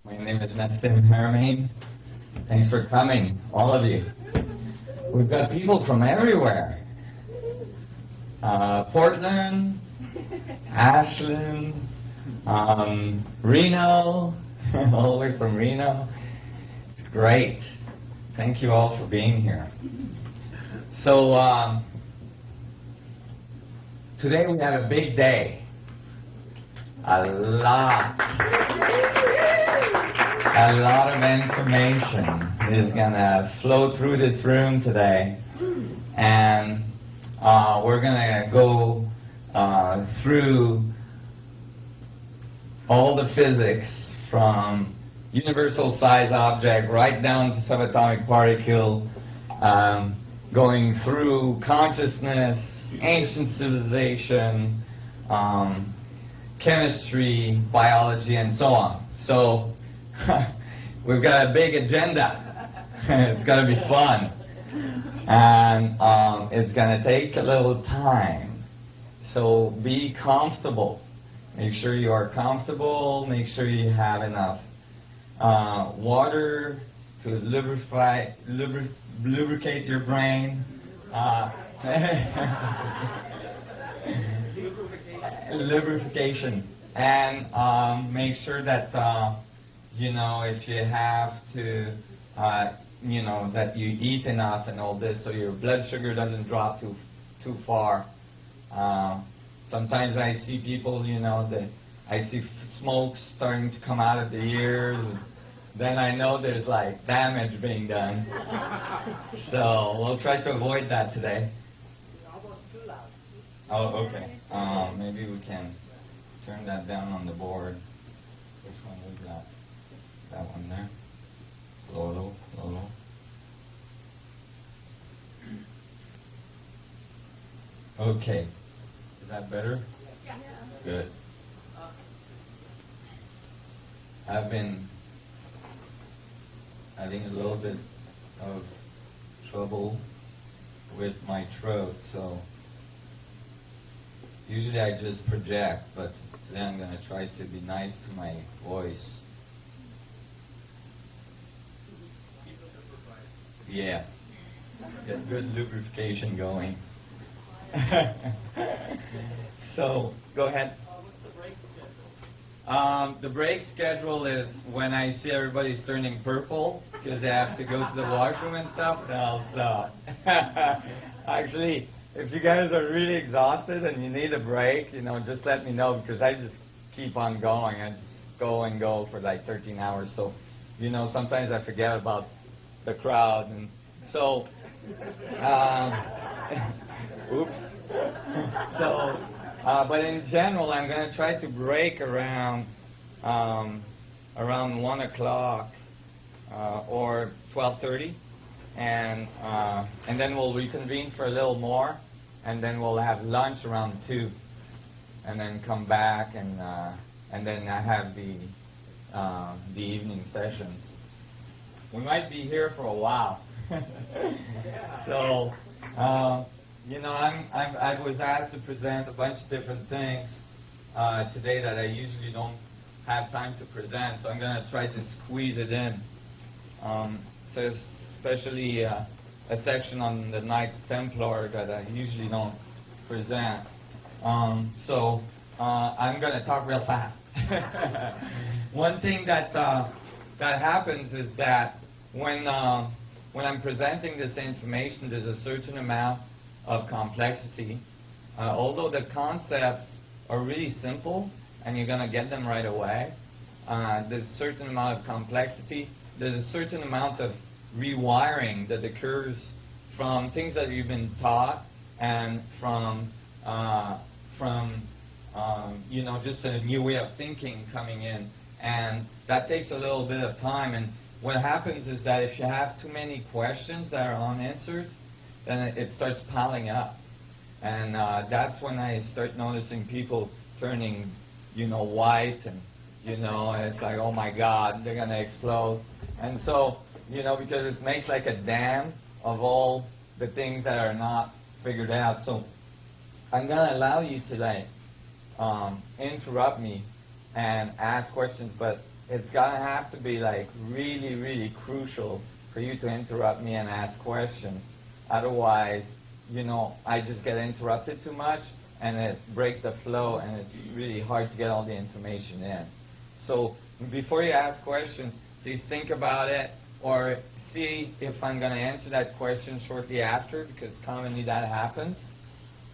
My name is Nassim Haramein. Thanks for coming, all of you. We've got people from everywhere. Portland, Ashland, Reno, all the way from Reno. It's great. Thank you all for being here. So, today we have a big day. A lot of information is going to flow through this room today, and we're going to go through all the physics from universal size object right down to subatomic particle, going through consciousness, ancient civilization, chemistry, biology, and so on. So we've got a big agenda. It's going to be fun. And it's going to take a little time. So be comfortable. Make sure you are comfortable. Make sure you have enough water to lubricate your brain. Lubrication. And make sure that if you have to that you eat enough and all this, so your blood sugar doesn't drop too far. Sometimes I see people, I see smoke starting to come out of the ears. Then I know there's like damage being done. So we'll try to avoid that today. Oh, okay. Maybe we can turn that down on the board. Which one was that? That one there. Low. Okay. Is that better? Yeah. Good. I've been having a little bit of trouble with my throat, so usually I just project, but today I'm going to try to be nice to my voice. Yeah. Get good lubrication going. So, go ahead. The break schedule is when I see everybody's turning purple because they have to go to the washroom and stuff, then I'll stop. Actually, if you guys are really exhausted and you need a break, just let me know, because I just keep on going. I just go and go for like 13 hours. So, sometimes I forget about the crowd. And so, oops. So, but in general, I'm going to try to break around 1 o'clock or 12:30. And then we'll reconvene for a little more, and then we'll have lunch around 2, and then come back, and then I have the evening sessions. We might be here for a while. So, I was asked to present a bunch of different things today that I usually don't have time to present, so I'm going to try to squeeze it in. So especially a section on the Knights Templar that I usually don't present. So I'm going to talk real fast. One thing that happens is that when I'm presenting this information, there's a certain amount of complexity. Although the concepts are really simple and you're going to get them right away, there's a certain amount of complexity. There's a certain amount of rewiring that occurs from things that you've been taught and from just a new way of thinking coming in, and that takes a little bit of time. And what happens is that if you have too many questions that are unanswered, then it starts piling up, and that's when I start noticing people turning, white, and it's like, oh my God, they're gonna explode. And so, because it makes like a dam of all the things that are not figured out. So I'm gonna allow you to interrupt me and ask questions, but it's gonna have to be like really, really crucial for you to interrupt me and ask questions. Otherwise, I just get interrupted too much, and it breaks the flow, and it's really hard to get all the information in. So before you ask questions, please think about it, or see if I'm going to answer that question shortly after, because commonly that happens.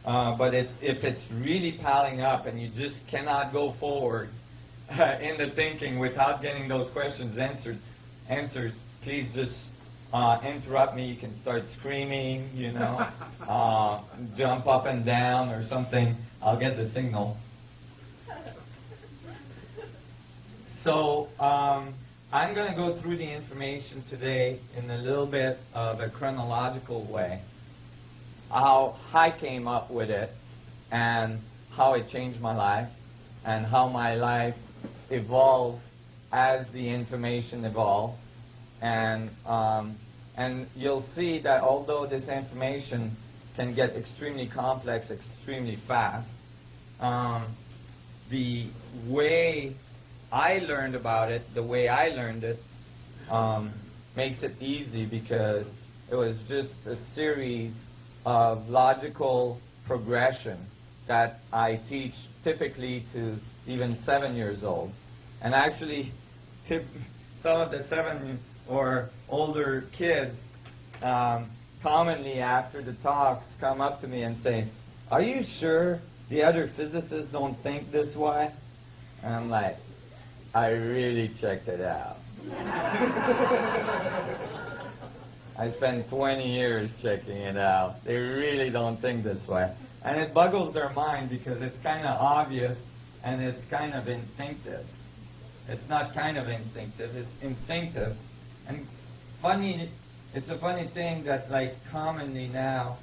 But if it's really piling up and you just cannot go forward in the thinking without getting those questions answered, please just interrupt me. You can start screaming, jump up and down or something. I'll get the signal. So I'm going to go through the information today in a little bit of a chronological way. How I came up with it, and how it changed my life, and how my life evolved as the information evolved. And you'll see that although this information can get extremely complex extremely fast, the way I learned about it, the way I learned it, makes it easy, because it was just a series of logical progression that I teach typically to even 7 years old. And actually, some of the 7 or older kids commonly after the talks come up to me and say, "Are you sure the other physicists don't think this way?" And I'm like, I really checked it out. I spent 20 years checking it out. They really don't think this way. And it boggles their mind, because it's kind of obvious and it's kind of instinctive. It's not kind of instinctive, it's instinctive. And it's a funny thing that, like, commonly now,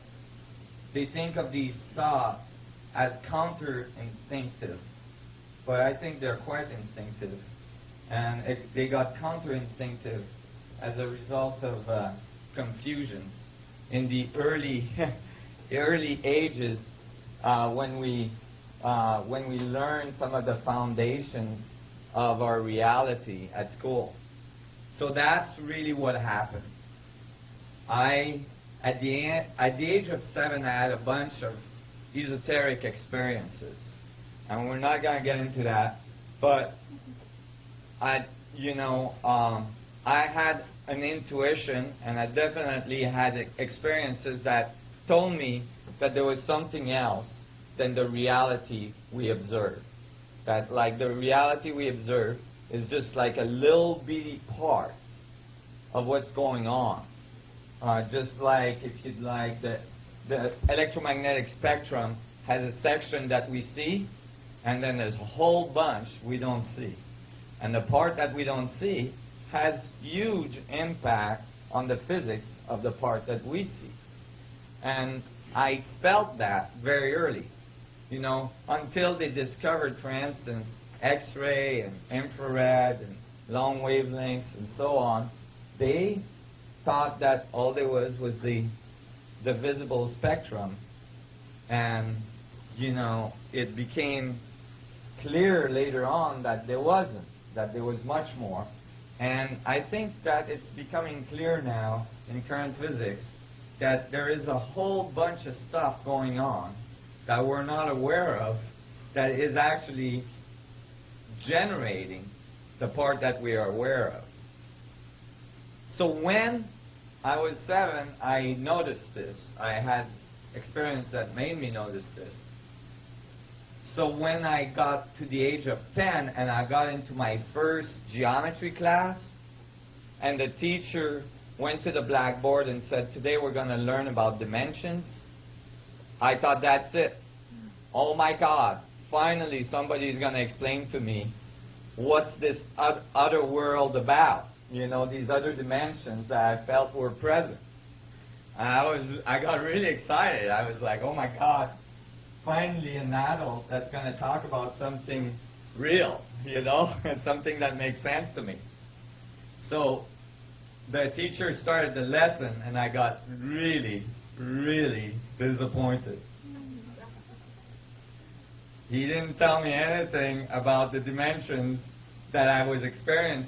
they think of these thoughts as counter-instinctive. But I think they're quite instinctive. And they got counter-instinctive as a result of confusion. In the early ages, when we learned some of the foundations of our reality at school. So that's really what happened. At the age of 7, I had a bunch of esoteric experiences, and we're not going to get into that. But I had an intuition, and I definitely had experiences that told me that there was something else than the reality we observe. That, like, the reality we observe is just like a little bitty part of what's going on. Just like, if you'd like, the electromagnetic spectrum has a section that we see, and then there's a whole bunch we don't see. And the part that we don't see has huge impact on the physics of the part that we see. And I felt that very early, until they discovered, for instance, X-ray and infrared and long wavelengths and so on. They thought that all there was the visible spectrum. And, it became clear later on that there wasn't, that there was much more. And I think that it's becoming clear now in current physics that there is a whole bunch of stuff going on that we're not aware of that is actually generating the part that we are aware of. So when I was 7, I noticed this. I had experience that made me notice this. So when I got to the age of 10 and I got into my first geometry class, and the teacher went to the blackboard and said, "Today we're going to learn about dimensions," I thought, that's it. Oh my God, finally somebody's going to explain to me what's this other world about. These other dimensions that I felt were present. And I got really excited. I was like, oh my God, finally an adult that's going to talk about something real, and something that makes sense to me. So the teacher started the lesson, and I got really, really disappointed. He didn't tell me anything about the dimensions that I was experiencing